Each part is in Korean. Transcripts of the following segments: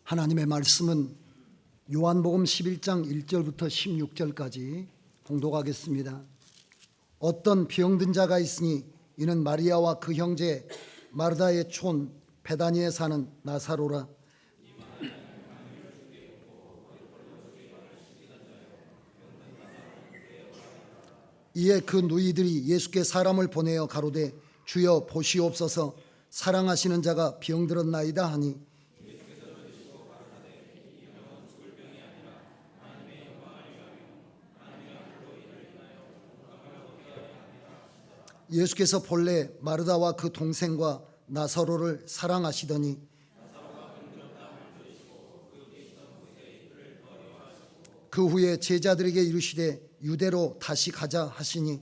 하나님의 말씀은 요한복음 11장 1절부터 16절까지 봉독하겠습니다. 어떤 병든 자가 있으니 이는 마리아와 그 형제 마르다의 촌 베다니에 사는 나사로라. 이에 그 누이들이 예수께 사람을 보내어 가로되 주여 보시옵소서, 사랑하시는 자가 병들었나이다 하니 예수께서 본래 마르다와 그 동생과 나사로를 사랑하시더니 그 후에 제자들에게 이르시되 유대로 다시 가자 하시니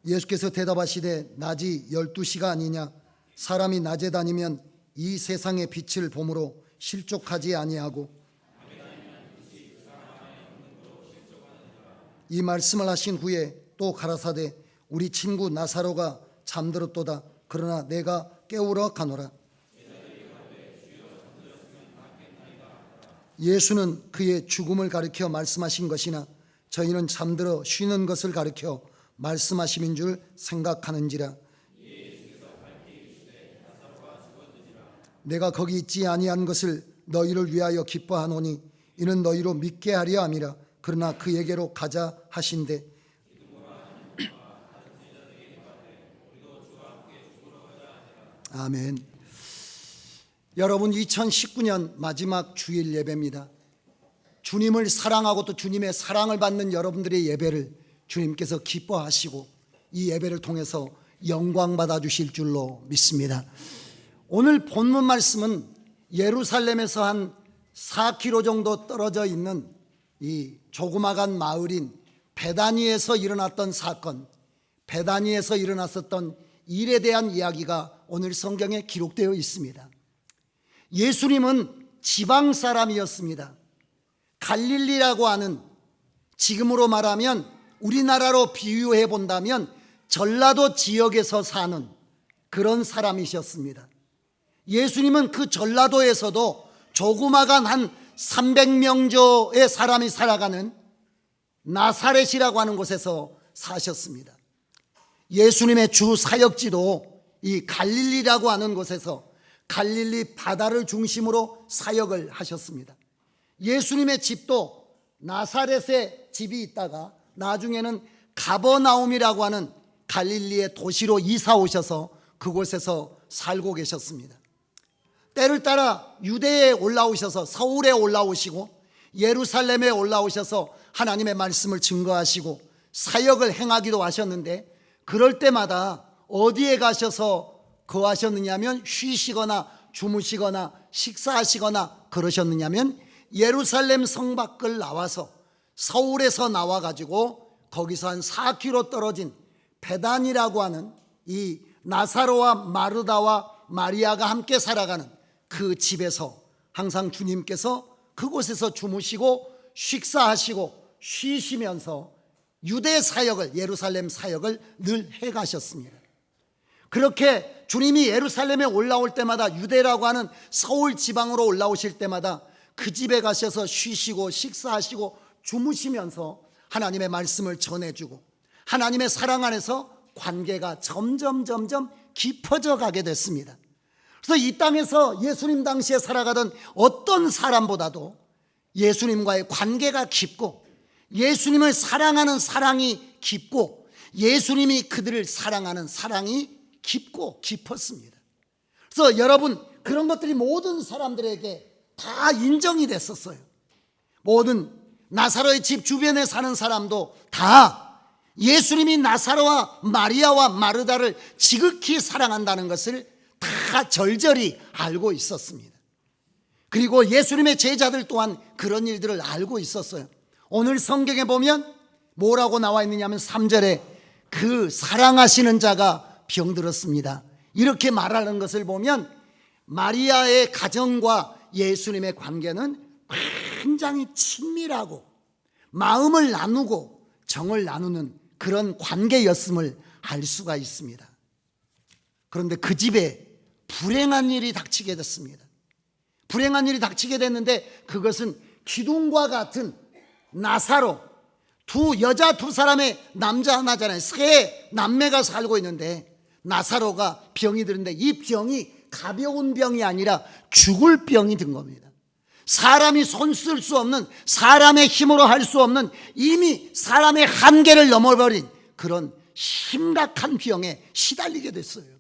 예수께서 대답하시되 낮이 12시가 아니냐. 사람이 낮에 다니면 이 세상의 빛을 보므로 실족하지 아니하고 이 말씀을 하신 후에 또 가라사대 우리 친구 나사로가 잠들었도다. 그러나 내가 깨우러 가노라. 예수는 그의 죽음을 가리켜 말씀하신 것이나 저희는 잠들어 쉬는 것을 가리켜 말씀하심인 줄 생각하는지라. 내가 거기 있지 아니한 것을 너희를 위하여 기뻐하노니 이는 너희로 믿게 하려 함이라. 그러나 그에게로 가자 하신대 아멘. 여러분, 2019년 마지막 주일 예배입니다. 주님을 사랑하고 또 주님의 사랑을 받는 여러분들의 예배를 주님께서 기뻐하시고 이 예배를 통해서 영광 받아 주실 줄로 믿습니다. 오늘 본문 말씀은 예루살렘에서 한 4km 정도 떨어져 있는 이 조그마한 마을인 베다니에서 일어났던 사건, 베다니에서 일어났었던 일에 대한 이야기가 오늘 성경에 기록되어 있습니다. 예수님은 지방 사람이었습니다. 갈릴리라고 하는, 지금으로 말하면 우리나라로 비유해 본다면 전라도 지역에서 사는 그런 사람이셨습니다. 예수님은 그 전라도에서도 조그마한 한 300명조의 사람이 살아가는 나사렛이라고 하는 곳에서 사셨습니다. 예수님의 주 사역지도 이 갈릴리라고 하는 곳에서 갈릴리 바다를 중심으로 사역을 하셨습니다. 예수님의 집도 나사렛에 집이 있다가 나중에는 가버나움이라고 하는 갈릴리의 도시로 이사 오셔서 그곳에서 살고 계셨습니다. 때를 따라 유대에 올라오셔서 서울에 올라오시고 예루살렘에 올라오셔서 하나님의 말씀을 증거하시고 사역을 행하기도 하셨는데, 그럴 때마다 어디에 가셔서 거하셨느냐면 쉬시거나 주무시거나 식사하시거나 그러셨느냐면 예루살렘 성 밖을 나와서 서울에서 나와가지고 거기서 한 4km 떨어진 베단이라고 하는 이 나사로와 마르다와 마리아가 함께 살아가는 그 집에서 항상 주님께서 그곳에서 주무시고 식사하시고 쉬시면서 유대 사역을, 예루살렘 사역을 늘 해가셨습니다. 그렇게 주님이 예루살렘에 올라올 때마다, 유대라고 하는 서울 지방으로 올라오실 때마다 그 집에 가셔서 쉬시고 식사하시고 주무시면서 하나님의 말씀을 전해주고 하나님의 사랑 안에서 관계가 점점 깊어져 가게 됐습니다. 그래서 이 땅에서 예수님 당시에 살아가던 어떤 사람보다도 예수님과의 관계가 깊고 예수님을 사랑하는 사랑이 깊고 예수님이 그들을 사랑하는 사랑이 깊고 깊었습니다. 그래서 여러분, 그런 것들이 모든 사람들에게 다 인정이 됐었어요. 모든 나사로의 집 주변에 사는 사람도 다 예수님이 나사로와 마리아와 마르다를 지극히 사랑한다는 것을 다 절절히 알고 있었습니다. 그리고 예수님의 제자들 또한 그런 일들을 알고 있었어요. 오늘 성경에 보면 뭐라고 나와 있느냐면 3절에 그 사랑하시는 자가 병들었습니다, 이렇게 말하는 것을 보면 마리아의 가정과 예수님의 관계는 굉장히 친밀하고 마음을 나누고 정을 나누는 그런 관계였음을 알 수가 있습니다. 그런데 그 집에 불행한 일이 닥치게 됐습니다. 불행한 일이 닥치게 됐는데 그것은 기둥과 같은 나사로, 여자 두 사람의 남자 하나잖아요. 세 남매가 살고 있는데 나사로가 병이 드는데 이 병이 가벼운 병이 아니라 죽을 병이 든 겁니다. 사람이 손 쓸 수 없는, 사람의 힘으로 할 수 없는, 이미 사람의 한계를 넘어버린 그런 심각한 병에 시달리게 됐어요.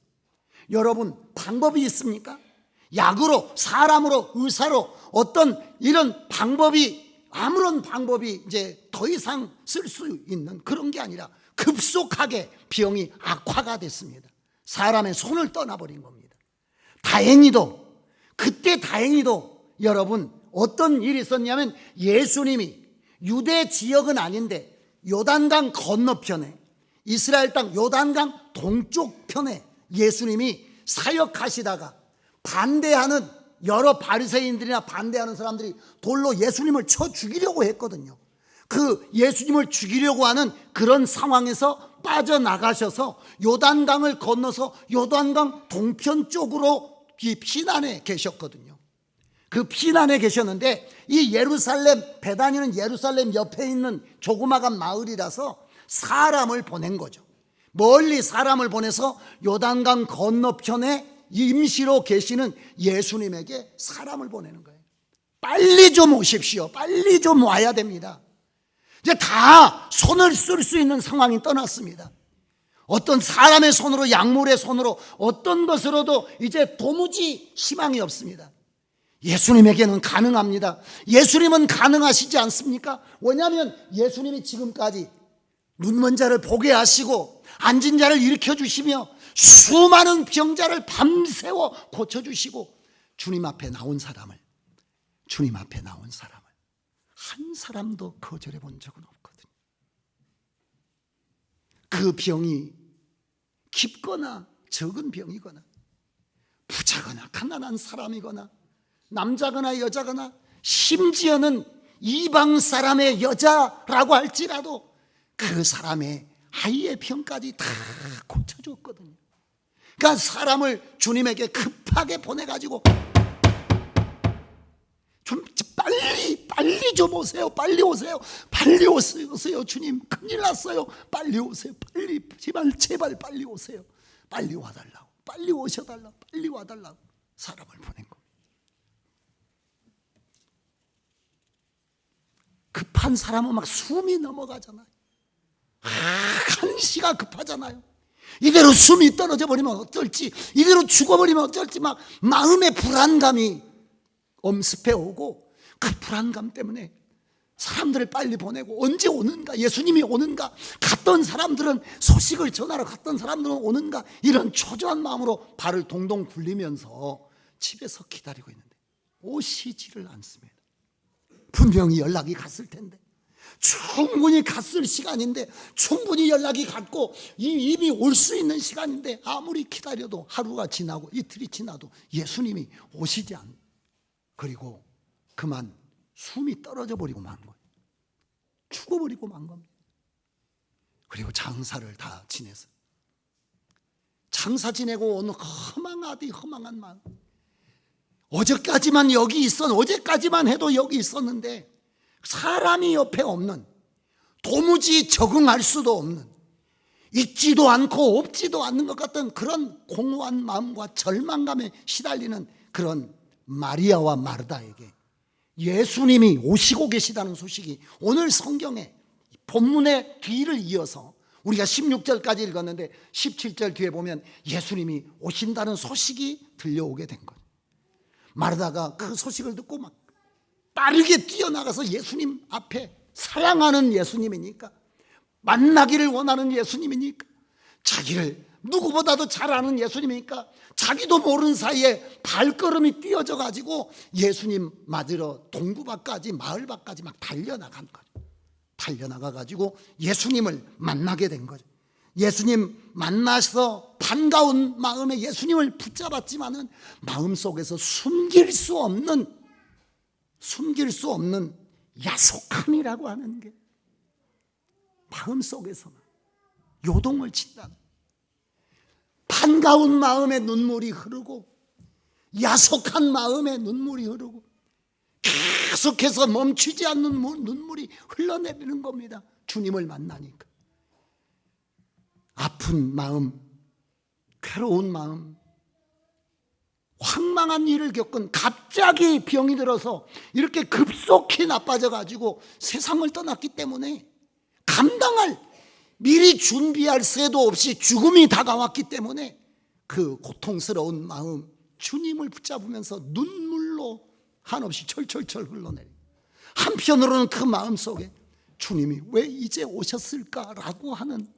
여러분, 방법이 있습니까? 약으로, 사람으로, 의사로 어떤 이런 방법이, 아무런 방법이 이제 더 이상 쓸 수 있는 그런 게 아니라 급속하게 병이 악화가 됐습니다. 사람의 손을 떠나버린 겁니다. 그때 다행히도 여러분 어떤 일이 있었냐면, 예수님이 유대 지역은 아닌데 요단강 건너편에, 이스라엘 땅 요단강 동쪽 편에 예수님이 사역하시다가 반대하는 여러 바리새인들이나 반대하는 사람들이 돌로 예수님을 쳐 죽이려고 했거든요. 그 예수님을 죽이려고 하는 그런 상황에서 빠져나가셔서 요단강을 건너서 요단강 동편 쪽으로 이 피난에 계셨거든요. 그 피난에 계셨는데, 이 예루살렘, 베다니는 예루살렘 옆에 있는 조그마한 마을이라서 사람을 보낸 거죠. 멀리 사람을 보내서 요단강 건너편에 임시로 계시는 예수님에게 사람을 보내는 거예요. 빨리 좀 오십시오. 빨리 좀 와야 됩니다. 이제 다 손을 쓸 수 있는 상황이 떠났습니다. 어떤 사람의 손으로, 약물의 손으로, 어떤 것으로도 이제 도무지 희망이 없습니다. 예수님에게는 가능합니다. 예수님은 가능하시지 않습니까? 왜냐하면 예수님이 지금까지 눈먼 자를 보게 하시고 앉은 자를 일으켜 주시며 수많은 병자를 밤새워 고쳐주시고, 주님 앞에 나온 사람을 한 사람도 거절해 본 적은 없거든요. 그 병이 깊거나 적은 병이거나, 부자거나 가난한 사람이거나, 남자거나 여자거나, 심지어는 이방 사람의 여자라고 할지라도 그 사람의 아이의 병까지 다 고쳐줬거든요. 그러니까 사람을 주님에게 급하게 보내가지고 좀 빨리 좀 오세요. 빨리 오세요. 주님, 큰일 났어요. 빨리 오세요. 제발 빨리 오세요. 빨리 와달라고, 빨리 오셔달라고, 빨리 와달라고 사람을 보낸 겁니다. 급한 사람은 막 숨이 넘어가잖아요. 한시가 급하잖아요. 이대로 숨이 떨어져 버리면 어떨지, 이대로 죽어버리면 어떨지, 막 마음의 불안감이 엄습해 오고, 그 불안감 때문에 사람들을 빨리 보내고, 언제 오는가, 예수님이 오는가, 갔던 사람들은, 소식을 전하러 갔던 사람들은 오는가, 이런 초조한 마음으로 발을 동동 굴리면서 집에서 기다리고 있는데 오시지를 않습니다. 분명히 연락이 갔을 텐데, 충분히 갔을 시간인데, 충분히 연락이 갔고 이미 올 수 있는 시간인데, 아무리 기다려도 하루가 지나고 이틀이 지나도 예수님이 오시지 않고, 그리고 그만 숨이 떨어져 버리고 만 거예요. 죽어버리고 만 겁니다. 그리고 장사를 다 지내서, 장사 지내고 온 허망한 마음, 어제까지만 해도 여기 있었는데 사람이 옆에 없는, 도무지 적응할 수도 없는, 있지도 않고 없지도 않는 것 같은 그런 공허한 마음과 절망감에 시달리는 그런 마리아와 마르다에게 예수님이 오시고 계시다는 소식이, 오늘 성경에 본문의 뒤를 이어서 우리가 16절까지 읽었는데 17절 뒤에 보면 예수님이 오신다는 소식이 들려오게 된 거예요. 마르다가 그 소식을 듣고 막 빠르게 뛰어나가서 예수님 앞에, 사랑하는 예수님이니까, 만나기를 원하는 예수님이니까, 자기를 누구보다도 잘 아는 예수님이니까, 자기도 모르는 사이에 발걸음이 띄어져 가지고 예수님 맞으러 동구 밖까지, 마을 밖까지 막 달려나간 거죠. 달려나가 가지고 예수님을 만나게 된 거죠. 예수님 만나서 반가운 마음에 예수님을 붙잡았지만은 마음속에서 숨길 수 없는 야속함이라고 하는 게 마음속에서만 요동을 친다는, 한가운 마음에 눈물이 흐르고 야속한 마음에 눈물이 흐르고 계속해서 멈추지 않는 눈물이 흘러내리는 겁니다. 주님을 만나니까. 아픈 마음, 괴로운 마음, 황망한 일을 겪은, 갑자기 병이 들어서 이렇게 급속히 나빠져가지고 세상을 떠났기 때문에 감당할, 미리 준비할 새도 없이 죽음이 다가왔기 때문에 그 고통스러운 마음, 주님을 붙잡으면서 눈물로 한없이 철철철 흘러내려. 한편으로는 그 마음 속에 주님이 왜 이제 오셨을까라고 하는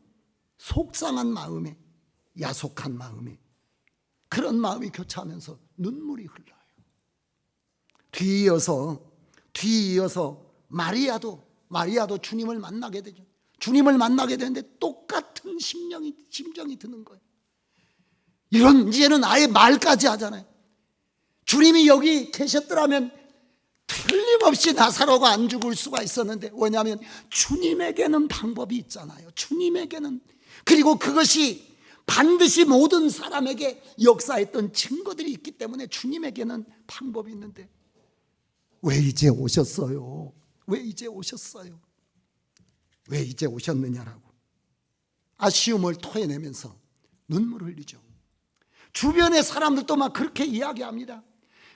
속상한 마음에, 야속한 마음에, 그런 마음이 교차하면서 눈물이 흘러요. 뒤이어서 마리아도 주님을 만나게 되죠. 주님을 만나게 되는데 똑같은 심정이 드는 거예요. 이제는 아예 말까지 하잖아요. 주님이 여기 계셨더라면 틀림없이 나사로가 안 죽을 수가 있었는데, 왜냐하면 주님에게는 방법이 있잖아요. 주님에게는. 그리고 그것이 반드시 모든 사람에게 역사했던 증거들이 있기 때문에 주님에게는 방법이 있는데, 왜 이제 오셨어요? 왜 이제 오셨어요? 왜 이제 오셨느냐라고 아쉬움을 토해내면서 눈물을 흘리죠. 주변의 사람들도 막 그렇게 이야기합니다.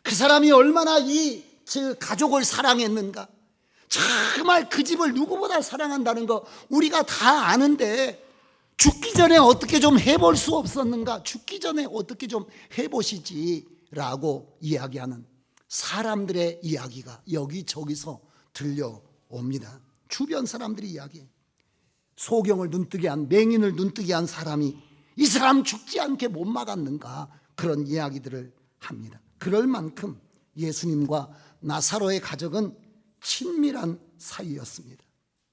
그 사람이 얼마나 그 가족을 사랑했는가, 정말 그 집을 누구보다 사랑한다는 거 우리가 다 아는데 죽기 전에 어떻게 좀 해볼 수 없었는가, 죽기 전에 어떻게 좀 해보시지라고 이야기하는 사람들의 이야기가 여기저기서 들려옵니다. 주변 사람들이 이야기해. 소경을 눈뜨게 한, 맹인을 눈뜨게 한 사람이 이 사람 죽지 않게 못 막았는가, 그런 이야기들을 합니다. 그럴 만큼 예수님과 나사로의 가족은 친밀한 사이였습니다.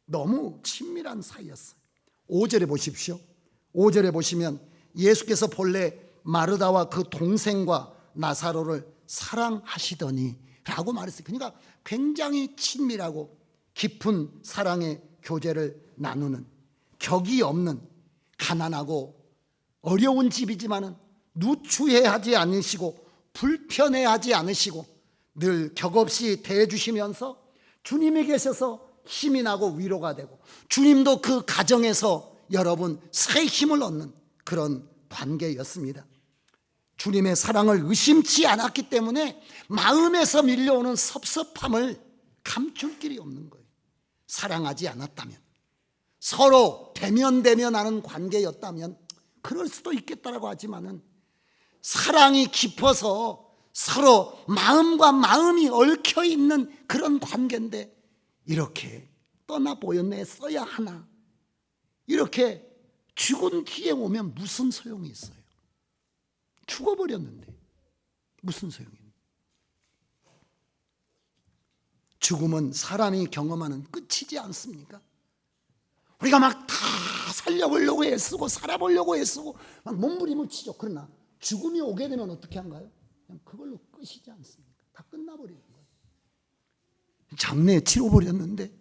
너무 친밀한 사이였어요. 5절에 보십시오. 5절에 보시면 예수께서 본래 마르다와 그 동생과 나사로를 사랑하시더니 라고 말했어요. 그러니까 굉장히 친밀하고 깊은 사랑의 교제를 나누는, 격이 없는, 가난하고 어려운 집이지만은 누추해하지 않으시고 불편해하지 않으시고 늘 격없이 대해주시면서 주님이 계셔서 힘이 나고 위로가 되고, 주님도 그 가정에서 여러분 새 힘을 얻는 그런 관계였습니다. 주님의 사랑을 의심치 않았기 때문에 마음에서 밀려오는 섭섭함을 감출 길이 없는 거예요. 사랑하지 않았다면, 서로 대면하는 관계였다면 그럴 수도 있겠다라고 하지만은, 사랑이 깊어서 서로 마음과 마음이 얽혀 있는 그런 관계인데 이렇게 떠나보였네 써야 하나, 이렇게 죽은 뒤에 오면 무슨 소용이 있어요? 죽어버렸는데 무슨 소용이 있나요? 죽음은 사람이 경험하는 끝이지 않습니까? 우리가 막 다 살려보려고 애쓰고 살아보려고 애쓰고 막 몸부림을 치죠. 그러나 죽음이 오게 되면 어떻게 한가요? 그냥 그걸로 끝이지 않습니까? 다 끝나버리는 거예요. 장래에 치러버렸는데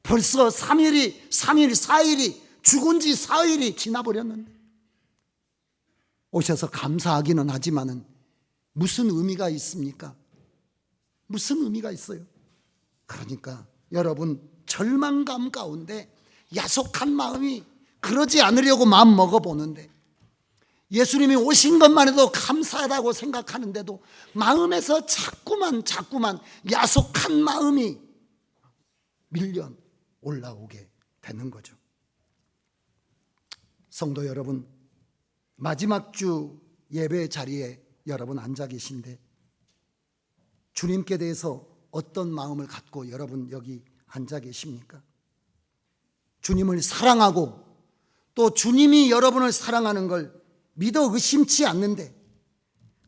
벌써 3일, 4일이 죽은 지 4일이 지나버렸는데, 오셔서 감사하기는 하지만은 무슨 의미가 있습니까? 무슨 의미가 있어요? 그러니까 여러분, 절망감 가운데 야속한 마음이, 그러지 않으려고 마음 먹어보는데, 예수님이 오신 것만 해도 감사하다고 생각하는데도 마음에서 자꾸만 야속한 마음이 밀려 올라오게 되는 거죠. 성도 여러분, 마지막 주 예배 자리에 여러분 앉아 계신데 주님께 대해서 어떤 마음을 갖고 여러분 여기 앉아 계십니까? 주님을 사랑하고 또 주님이 여러분을 사랑하는 걸 믿어 의심치 않는데,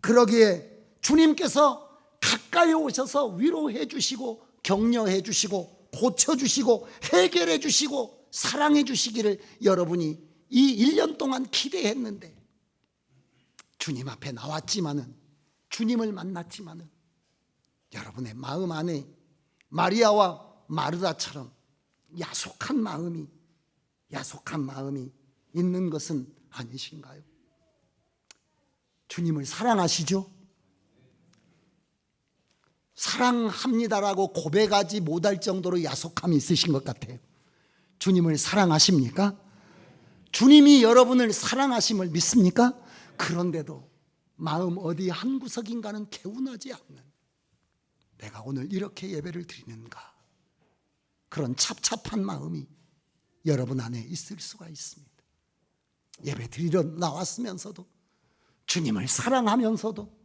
그러기에 주님께서 가까이 오셔서 위로해 주시고 격려해 주시고 고쳐주시고 해결해 주시고 사랑해 주시기를 여러분이 이 1년 동안 기대했는데, 주님 앞에 나왔지만은, 주님을 만났지만은 여러분의 마음 안에 마리아와 마르다처럼 야속한 마음이 있는 것은 아니신가요? 주님을 사랑하시죠? 사랑합니다라고 고백하지 못할 정도로 야속함이 있으신 것 같아요. 주님을 사랑하십니까? 주님이 여러분을 사랑하심을 믿습니까? 그런데도 마음 어디 한 구석인가는 개운하지 않는, 내가 오늘 이렇게 예배를 드리는가, 그런 찹찹한 마음이 여러분 안에 있을 수가 있습니다. 예배 드리러 나왔으면서도, 주님을 사랑하면서도,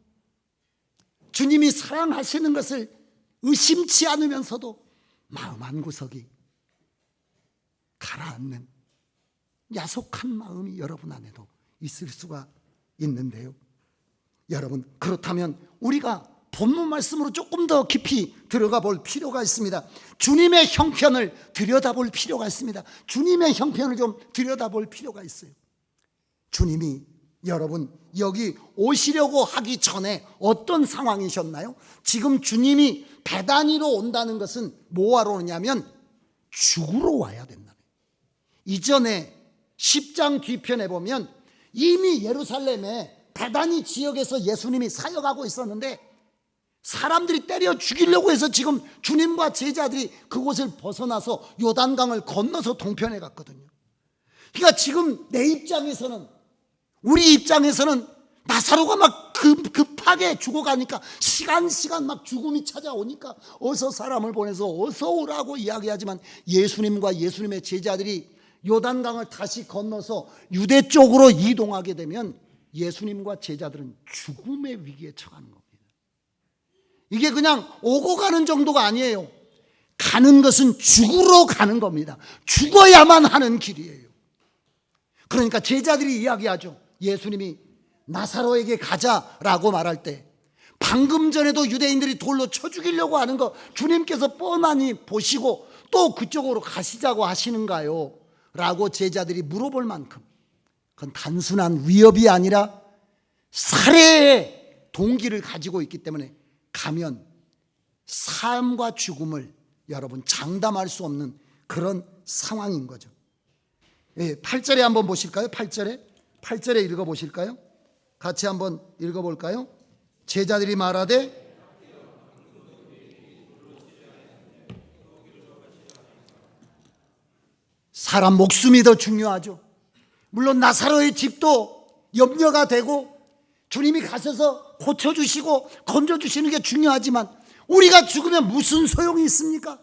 주님이 사랑하시는 것을 의심치 않으면서도 마음 한 구석이 가라앉는 야속한 마음이 여러분 안에도 있을 수가 있는데요. 여러분, 그렇다면 우리가 본문 말씀으로 조금 더 깊이 들어가 볼 필요가 있습니다. 주님의 형편을 들여다볼 필요가 있습니다. 주님의 형편을 좀 들여다볼 필요가 있어요. 주님이 여러분 여기 오시려고 하기 전에 어떤 상황이셨나요? 지금 주님이 배단위로 온다는 것은 뭐하러 오냐면 죽으러 와야 된다. 이전에 10장 뒤편에 보면 이미 예루살렘에 배단위 지역에서 예수님이 사역하고 있었는데 사람들이 때려 죽이려고 해서 지금 주님과 제자들이 그곳을 벗어나서 요단강을 건너서 동편에 갔거든요. 그러니까 지금 내 입장에서는, 우리 입장에서는 나사로가 막 급하게 죽어가니까 시간 막 죽음이 찾아오니까 어서 사람을 보내서 어서 오라고 이야기하지만 예수님과 예수님의 제자들이 요단강을 다시 건너서 유대 쪽으로 이동하게 되면 예수님과 제자들은 죽음의 위기에 처하는 겁니다. 이게 그냥 오고 가는 정도가 아니에요. 가는 것은 죽으러 가는 겁니다. 죽어야만 하는 길이에요. 그러니까 제자들이 이야기하죠. 예수님이 나사로에게 가자라고 말할 때 방금 전에도 유대인들이 돌로 쳐 죽이려고 하는 거 주님께서 뻔하니 보시고 또 그쪽으로 가시자고 하시는가요? 라고 제자들이 물어볼 만큼 그건 단순한 위협이 아니라 살해의 동기를 가지고 있기 때문에 가면 삶과 죽음을 여러분 장담할 수 없는 그런 상황인 거죠. 8절에 한번 보실까요? 8절에 읽어보실까요? 같이 한번 읽어볼까요? 제자들이 말하되 사람 목숨이 더 중요하죠. 물론 나사로의 집도 염려가 되고 주님이 가셔서 고쳐주시고 건져주시는 게 중요하지만 우리가 죽으면 무슨 소용이 있습니까?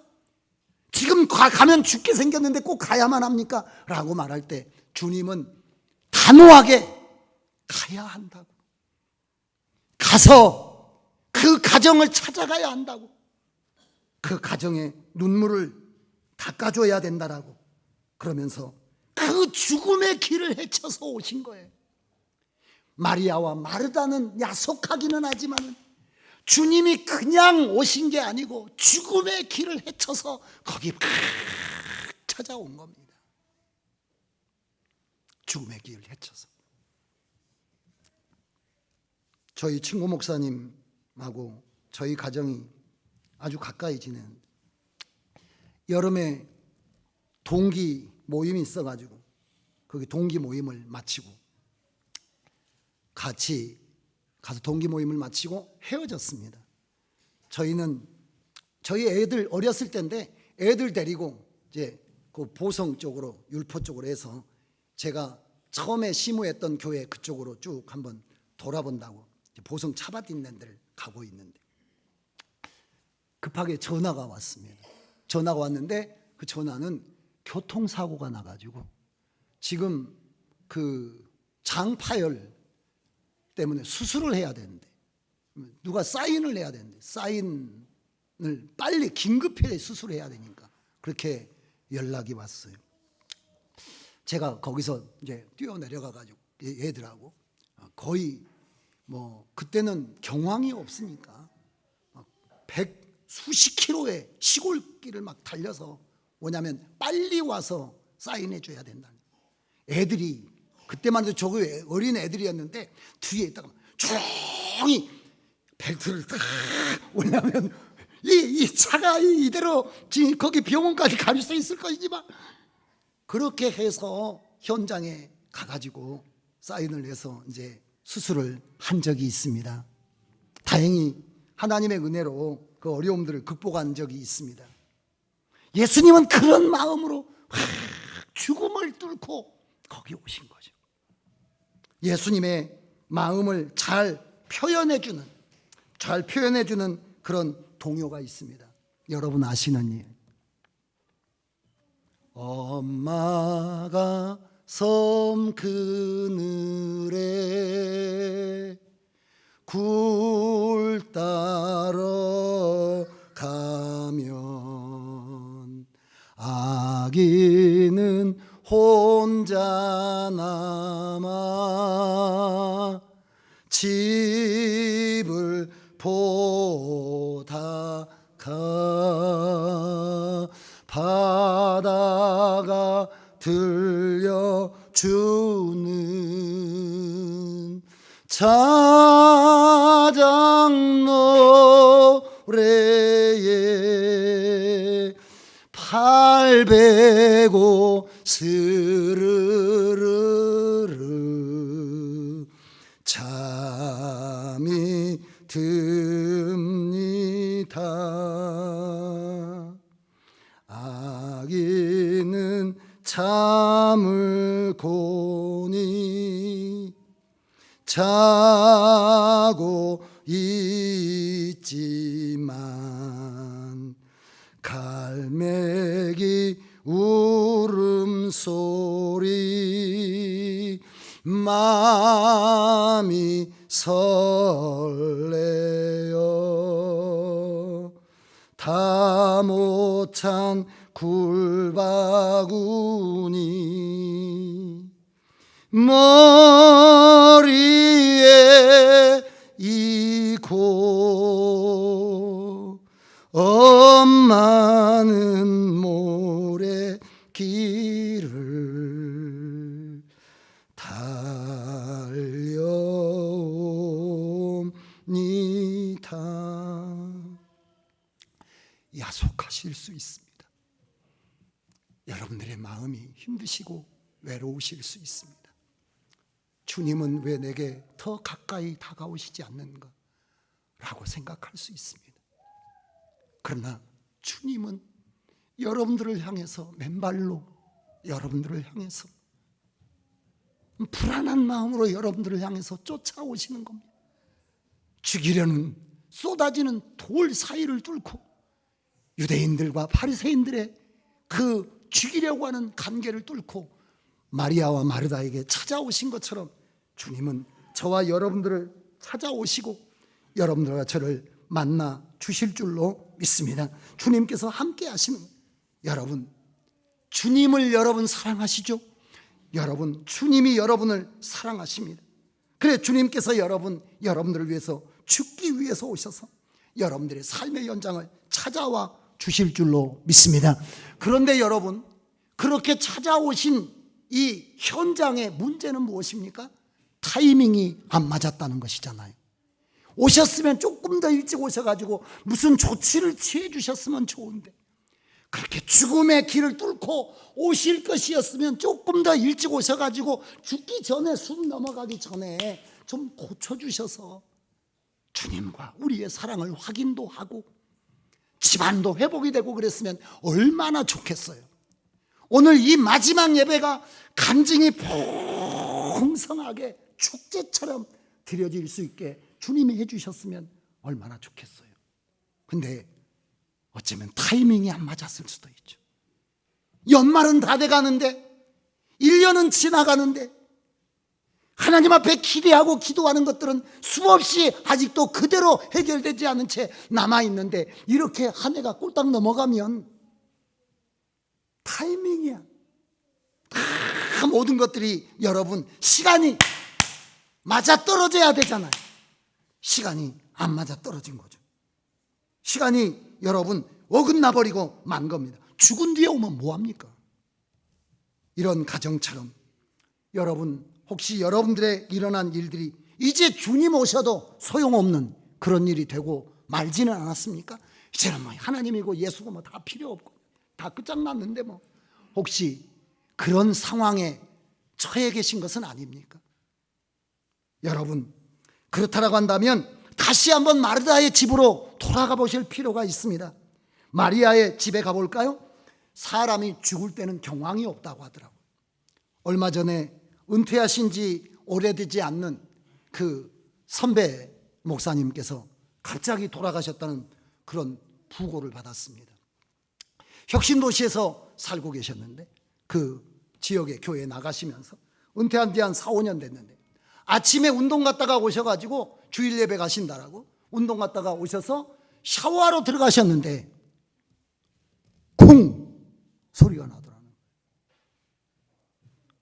지금 가면 죽게 생겼는데 꼭 가야만 합니까? 라고 말할 때 주님은 단호하게 가야 한다고, 가서 그 가정을 찾아가야 한다고, 그 가정에 눈물을 닦아줘야 된다라고 그러면서 그 죽음의 길을 헤쳐서 오신 거예요. 마리아와 마르다는 야속하기는 하지만 주님이 그냥 오신 게 아니고 죽음의 길을 헤쳐서 거기 팍 찾아온 겁니다. 죽음의 길을 헤쳐서. 저희 친구 목사님하고 저희 가정이 아주 가까이 지내는 여름에 동기 모임이 있어가지고 거기 동기 모임을 마치고 같이 가서 동기 모임을 마치고 헤어졌습니다. 저희는 저희 애들 어렸을 때인데 애들 데리고 이제 그 보성 쪽으로 율포 쪽으로 해서 제가 처음에 시무했던 교회 그쪽으로 쭉 한번 돌아본다고 보성 차밭 있는 데를 가고 있는데 급하게 전화가 왔습니다. 전화가 왔는데 그 전화는 교통사고가 나가지고 지금 그 장파열 때문에 수술을 해야 되는데 누가 사인을 해야 되는데 사인을 빨리 긴급히 수술해야 되니까 그렇게 연락이 왔어요. 제가 거기서 이제 뛰어내려가 가지고 얘들하고 거의 뭐 그때는 경황이 없으니까 수십 킬로의 시골길을 막 달려서 뭐냐면 빨리 와서 사인해 줘야 된다는 애들이 그때만 해도 저거 어린 애들이었는데 뒤에 있다가 조용히 벨트를 딱 올려면 이 차가 이대로 거기 병원까지 갈 수 있을 것이지만 그렇게 해서 현장에 가가지고 사인을 해서 이제 수술을 한 적이 있습니다. 다행히 하나님의 은혜로 그 어려움들을 극복한 적이 있습니다. 예수님은 그런 마음으로 죽음을 뚫고 거기 오신 거죠. 예수님의 마음을 잘 표현해주는 그런 동요가 있습니다. 여러분 아시는 일. 엄마가 섬 그늘에 굴 따러 가면 아기는 혼자 남아 집을 보다가 바다가 들려주는 자장 노래에 팔 베고 스르르르 잠이 듭니다. 아기는 잠을 고니 자고 있지만 갈매기 울음소리 마음이 설레요. 다 못찬 굴바구니 머리에 이고 엄마는 모래길을 달려옵니다. 야속하실 수 있습니다. 여러분들의 마음이 힘드시고 외로우실 수 있습니다. 주님은 왜 내게 더 가까이 다가오시지 않는가? 라고 생각할 수 있습니다. 그러나 주님은 여러분들을 향해서 맨발로 여러분들을 향해서 불안한 마음으로 여러분들을 향해서 쫓아오시는 겁니다. 죽이려는 쏟아지는 돌 사이를 뚫고 유대인들과 바리새인들의 그 죽이려고 하는 관계를 뚫고 마리아와 마르다에게 찾아오신 것처럼 주님은 저와 여러분들을 찾아오시고 여러분들과 저를 만나 주실 줄로 믿습니다. 주님께서 함께 하시는, 여러분 주님을 여러분 사랑하시죠? 여러분 주님이 여러분을 사랑하십니다. 그래 주님께서 여러분들을 위해서 죽기 위해서 오셔서 여러분들의 삶의 연장을 찾아와 주실 줄로 믿습니다. 그런데 여러분, 그렇게 찾아오신 이 현장의 문제는 무엇입니까? 타이밍이 안 맞았다는 것이잖아요. 오셨으면 조금 더 일찍 오셔가지고 무슨 조치를 취해 주셨으면 좋은데, 그렇게 죽음의 길을 뚫고 오실 것이었으면 조금 더 일찍 오셔가지고 죽기 전에, 숨 넘어가기 전에 좀 고쳐주셔서 주님과 우리의 사랑을 확인도 하고 집안도 회복이 되고 그랬으면 얼마나 좋겠어요. 오늘 이 마지막 예배가 간증이 풍성하게 축제처럼 드려질 수 있게 주님이 해주셨으면 얼마나 좋겠어요. 근데 어쩌면 타이밍이 안 맞았을 수도 있죠. 연말은 다 돼가는데, 1년은 지나가는데, 하나님 앞에 기대하고 기도하는 것들은 수없이 아직도 그대로 해결되지 않은 채 남아있는데, 이렇게 한 해가 꼴딱 넘어가면 타이밍이야. 다 모든 것들이 여러분 시간이 맞아떨어져야 되잖아요. 시간이 안 맞아떨어진 거죠. 시간이 여러분 어긋나버리고 만 겁니다. 죽은 뒤에 오면 뭐합니까? 이런 가정처럼 여러분, 혹시 여러분들의 일어난 일들이 이제 주님 오셔도 소용없는 그런 일이 되고 말지는 않았습니까? 이제는 뭐 하나님이고 예수고 뭐 다 필요 없고 다 끝장났는데 뭐, 혹시 그런 상황에 처해 계신 것은 아닙니까? 여러분, 그렇다라고 한다면 다시 한번 마르다의 집으로 돌아가 보실 필요가 있습니다. 마리아의 집에 가볼까요? 사람이 죽을 때는 경황이 없다고 하더라고요. 얼마 전에 은퇴하신 지 오래되지 않는 그 선배 목사님께서 갑자기 돌아가셨다는 그런 부고를 받았습니다. 혁신도시에서 살고 계셨는데 그 지역의 교회에 나가시면서 은퇴한 지 한 4, 5년 됐는데 아침에 운동 갔다가 오셔가지고 주일 예배 가신다라고 운동 갔다가 오셔서 샤워하러 들어가셨는데 쿵 소리가 나더라고요.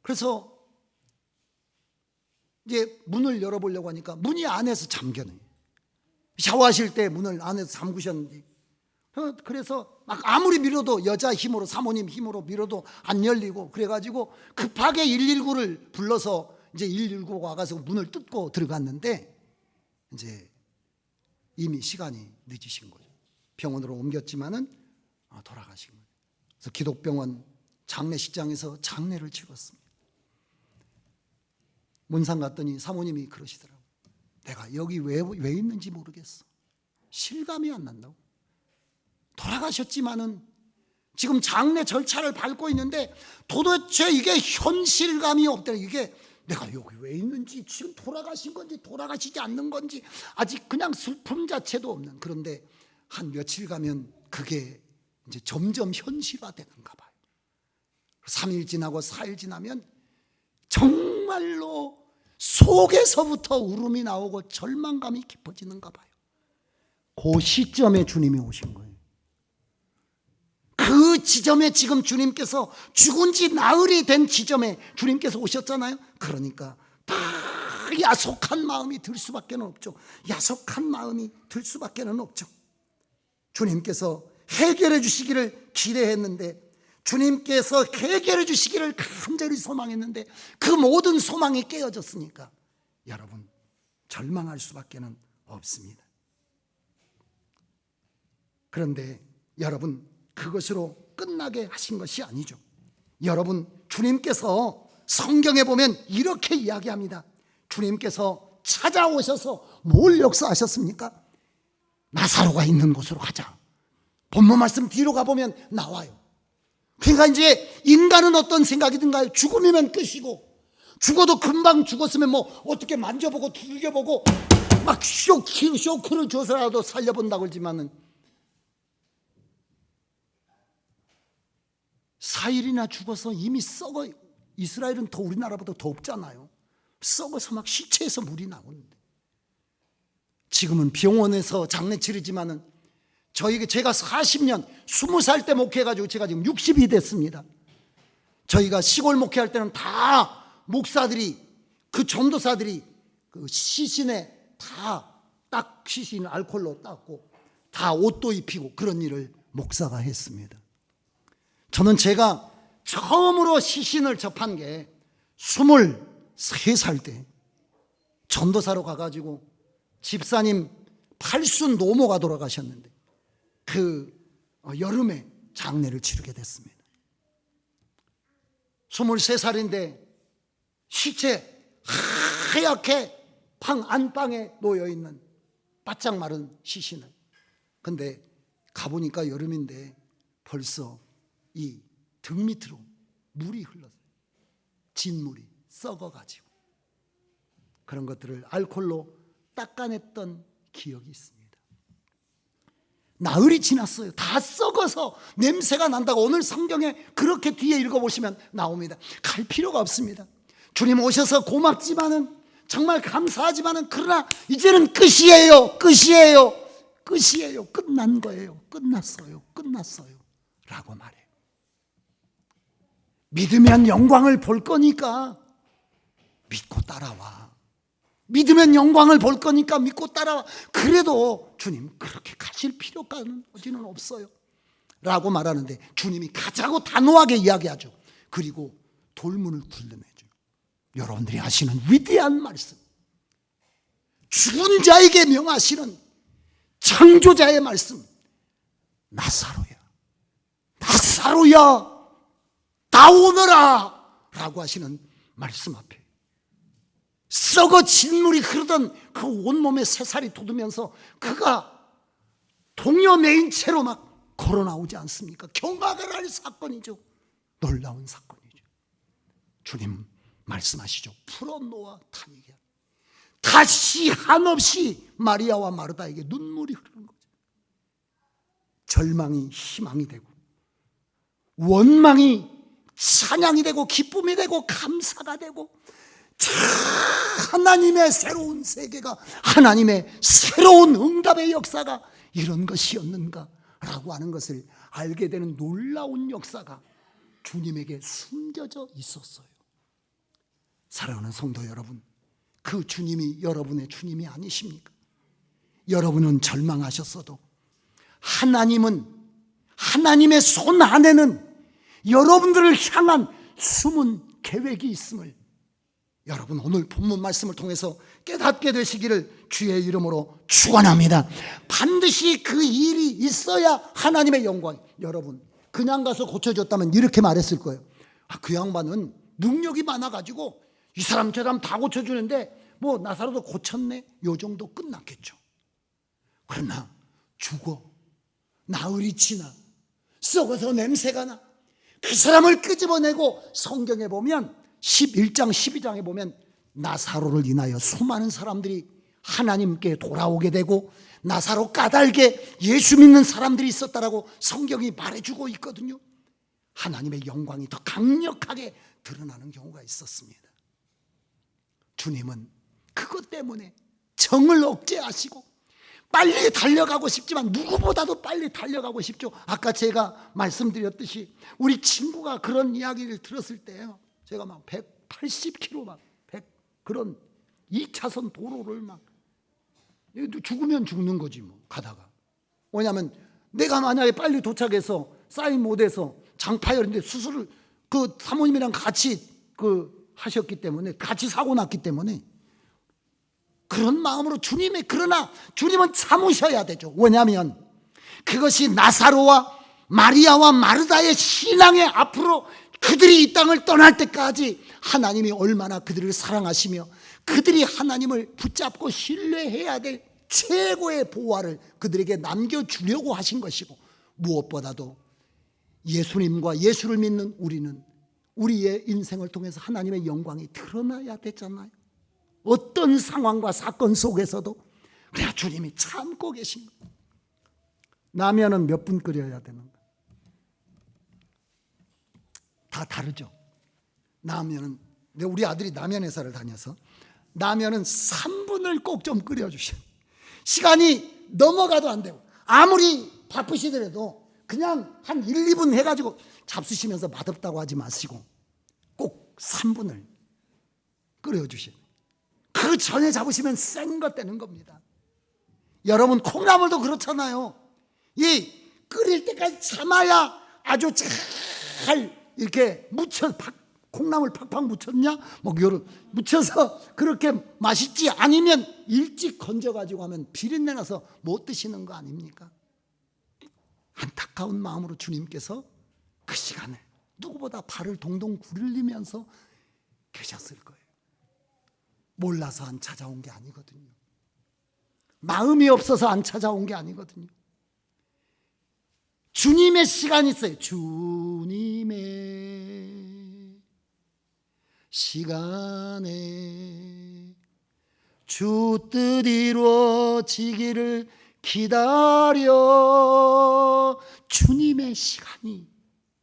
그래서 이제 문을 열어보려고 하니까 문이 안에서 잠겨요. 샤워하실 때 문을 안에서 잠그셨는지, 그래서 막 아무리 밀어도 여자 힘으로, 사모님 힘으로 밀어도 안 열리고, 그래가지고 급하게 119를 불러서 이제 119가 와가지고 문을 뜯고 들어갔는데 이제 이미 시간이 늦으신 거죠. 병원으로 옮겼지만은 돌아가신 거예요. 그래서 기독병원 장례식장에서 장례를 치렀습니다. 문상 갔더니 사모님이 그러시더라고요. 내가 여기 왜 있는지 모르겠어. 실감이 안 난다고. 돌아가셨지만은 지금 장례 절차를 밟고 있는데 도대체 이게 현실감이 없다. 이게 내가 여기 왜 있는지, 지금 돌아가신 건지 돌아가시지 않는 건지 아직 그냥 슬픔 자체도 없는. 그런데 한 며칠 가면 그게 이제 점점 현실화되는가 봐요. 3일 지나고 4일 지나면 정말로 속에서부터 울음이 나오고 절망감이 깊어지는가 봐요. 그 시점에 주님이 오신 거예요. 그 지점에 지금 주님께서 죽은 지 나흘이 된 지점에 주님께서 오셨잖아요. 그러니까 다 야속한 마음이 들 수밖에 없죠. 야속한 마음이 들 수밖에 없죠. 주님께서 해결해 주시기를 기대했는데, 주님께서 해결해 주시기를 간절히 소망했는데 그 모든 소망이 깨어졌으니까 여러분 절망할 수밖에 없습니다. 그런데 여러분, 그것으로 끝나게 하신 것이 아니죠. 여러분, 주님께서 성경에 보면 이렇게 이야기합니다. 주님께서 찾아오셔서 뭘 역사하셨습니까? 나사로가 있는 곳으로 가자. 본문 말씀 뒤로 가보면 나와요. 그러니까 이제 인간은 어떤 생각이 든가요? 죽음이면 끝이고, 죽어도 금방 죽었으면 뭐 어떻게 만져보고 두들겨보고 막 쇼크를 줘서라도 살려본다고 그러지만은 4일이나 죽어서 이미 썩어. 이스라엘은 더 우리나라보다 덥잖아요. 썩어서 막 시체에서 물이 나오는데, 지금은 병원에서 장례 치르지만은 제가 40년 20살 때 목회해가지고 제가 지금 60이 됐습니다. 저희가 시골 목회할 때는 다 목사들이, 그 전도사들이 그 시신에 딱 시신 알코올로 닦고 다 옷도 입히고 그런 일을 목사가 했습니다. 저는 제가 처음으로 시신을 접한 게 23살 때 전도사로 가가지고 집사님 팔순 노모가 돌아가셨는데 그 여름에 장례를 치르게 됐습니다. 23살인데 시체 하얗게 안방에 놓여있는 바짝 마른 시신을, 근데 가보니까 여름인데 벌써 이 등 밑으로 물이 흘렀어요. 진물이 썩어가지고. 그런 것들을 알코올로 닦아냈던 기억이 있습니다. 나흘이 지났어요. 다 썩어서 냄새가 난다고 오늘 성경에 그렇게 뒤에 읽어보시면 나옵니다. 갈 필요가 없습니다. 주님 오셔서 고맙지만은, 정말 감사하지만은, 그러나 이제는 끝이에요. 끝난 거예요. 끝났어요 라고 말해요. 믿으면 영광을 볼 거니까 믿고 따라와. 믿으면 영광을 볼 거니까 믿고 따라와. 그래도 주님 그렇게 가실 필요까지는 없어요 라고 말하는데, 주님이 가자고 단호하게 이야기하죠. 그리고 돌문을 굴려내죠. 여러분들이 아시는 위대한 말씀, 죽은 자에게 명하시는 창조자의 말씀, 나사로야 나오너라 라고 하시는 말씀 앞에 썩어 진물이 흐르던 그 온몸에 새살이 돋으면서 그가 동요 메인 채로 막 걸어 나오지 않습니까? 경악을 할 사건이죠. 놀라운 사건이죠. 주님 말씀하시죠. 풀어놓아 타니게. 다시 한없이 마리아와 마르다에게 눈물이 흐르는 거죠. 절망이 희망이 되고, 원망이 찬양이 되고, 기쁨이 되고, 감사가 되고, 하나님의 새로운 세계가, 하나님의 새로운 응답의 역사가 이런 것이었는가라고 하는 것을 알게 되는 놀라운 역사가 주님에게 숨겨져 있었어요. 사랑하는 성도 여러분, 그 주님이 여러분의 주님이 아니십니까? 여러분은 절망하셨어도 하나님은, 하나님의 손 안에는 여러분들을 향한 숨은 계획이 있음을 여러분 오늘 본문 말씀을 통해서 깨닫게 되시기를 주의 이름으로 축원합니다. 반드시 그 일이 있어야 하나님의 영광. 여러분 그냥 가서 고쳐줬다면 이렇게 말했을 거예요. 그 양반은 능력이 많아가지고 이 사람 저 사람 다 고쳐주는데 뭐 나사로도 고쳤네, 요 정도 끝났겠죠. 그러나 죽어, 나으리 치나, 썩어서 냄새가 나, 그 사람을 끄집어내고 성경에 보면 11장 12장에 보면 나사로를 인하여 수많은 사람들이 하나님께 돌아오게 되고 나사로 까닭에 예수 믿는 사람들이 있었다라고 성경이 말해주고 있거든요. 하나님의 영광이 더 강력하게 드러나는 경우가 있었습니다. 주님은 그것 때문에 정을 억제하시고 빨리 달려가고 싶지만 누구보다도 빨리 달려가고 싶죠. 아까 제가 말씀드렸듯이 우리 친구가 그런 이야기를 들었을 때요, 제가 막 180km 막 100 그런 2차선 도로를 막 죽으면 죽는 거지 뭐 가다가. 왜냐하면 내가 만약에 빨리 도착해서 사인 못해서 장파열인데 수술을 그 사모님이랑 같이 하셨기 때문에 같이 사고 났기 때문에 그런 마음으로 그러나 주님은 참으셔야 되죠. 왜냐하면 그것이 나사로와 마리아와 마르다의 신앙의 앞으로 그들이 이 땅을 떠날 때까지 하나님이 얼마나 그들을 사랑하시며 그들이 하나님을 붙잡고 신뢰해야 될 최고의 보화를 그들에게 남겨주려고 하신 것이고, 무엇보다도 예수님과 예수를 믿는 우리는 우리의 인생을 통해서 하나님의 영광이 드러나야 되잖아요. 어떤 상황과 사건 속에서도. 그래야 주님이 참고 계신 거예요. 라면은 몇 분 끓여야 되는가? 다 다르죠. 라면은, 우리 아들이 라면 회사를 다녀서 라면은 3분을 꼭 좀 끓여주셔요. 시간이 넘어가도 안 되고 아무리 바쁘시더라도 그냥 한 1, 2분 해가지고 잡수시면서 맛없다고 하지 마시고 꼭 3분을 끓여주셔요. 그 전에 잡으시면 센 거 되는 겁니다. 여러분 콩나물도 그렇잖아요. 이 끓일 때까지 참아야 아주 잘 이렇게 콩나물 팍팍 묻혔냐? 뭐 요런 묻혀서 그렇게 맛있지. 아니면 일찍 건져가지고 하면 비린내 나서 못 드시는 거 아닙니까? 안타까운 마음으로 주님께서 그 시간에 누구보다 발을 동동 굴리면서 계셨을 거예요. 몰라서 안 찾아온 게 아니거든요. 마음이 없어서 안 찾아온 게 아니거든요. 주님의 시간이 있어요. 주님의 시간에 주 뜻 이루어지기를 기다려. 주님의 시간이,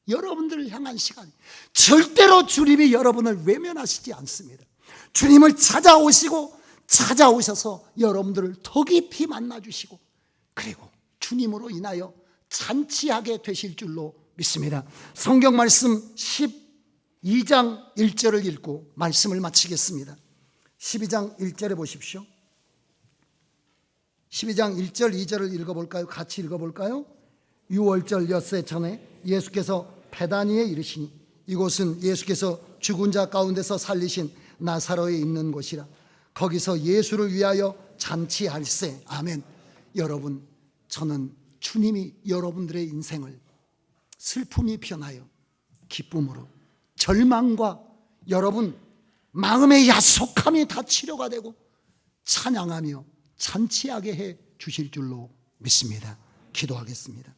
여러분들을 향한 시간이, 절대로 주님이 여러분을 외면하시지 않습니다. 주님을 찾아오셔서 여러분들을 더 깊이 만나주시고, 그리고 주님으로 인하여 잔치하게 되실 줄로 믿습니다. 성경 말씀 12장 1절을 읽고 말씀을 마치겠습니다. 12장 1절에 보십시오. 12장 1절 2절을 읽어볼까요? 같이 읽어볼까요? 유월절 엿새 전에 예수께서 베다니에 이르시니 이곳은 예수께서 죽은 자 가운데서 살리신 나사로에 있는 곳이라. 거기서 예수를 위하여 잔치할세. 아멘. 여러분, 저는 주님이 여러분들의 인생을 슬픔이 변하여 기쁨으로, 절망과 여러분 마음의 야속함이 다 치료가 되고 찬양하며 잔치하게 해 주실 줄로 믿습니다. 기도하겠습니다.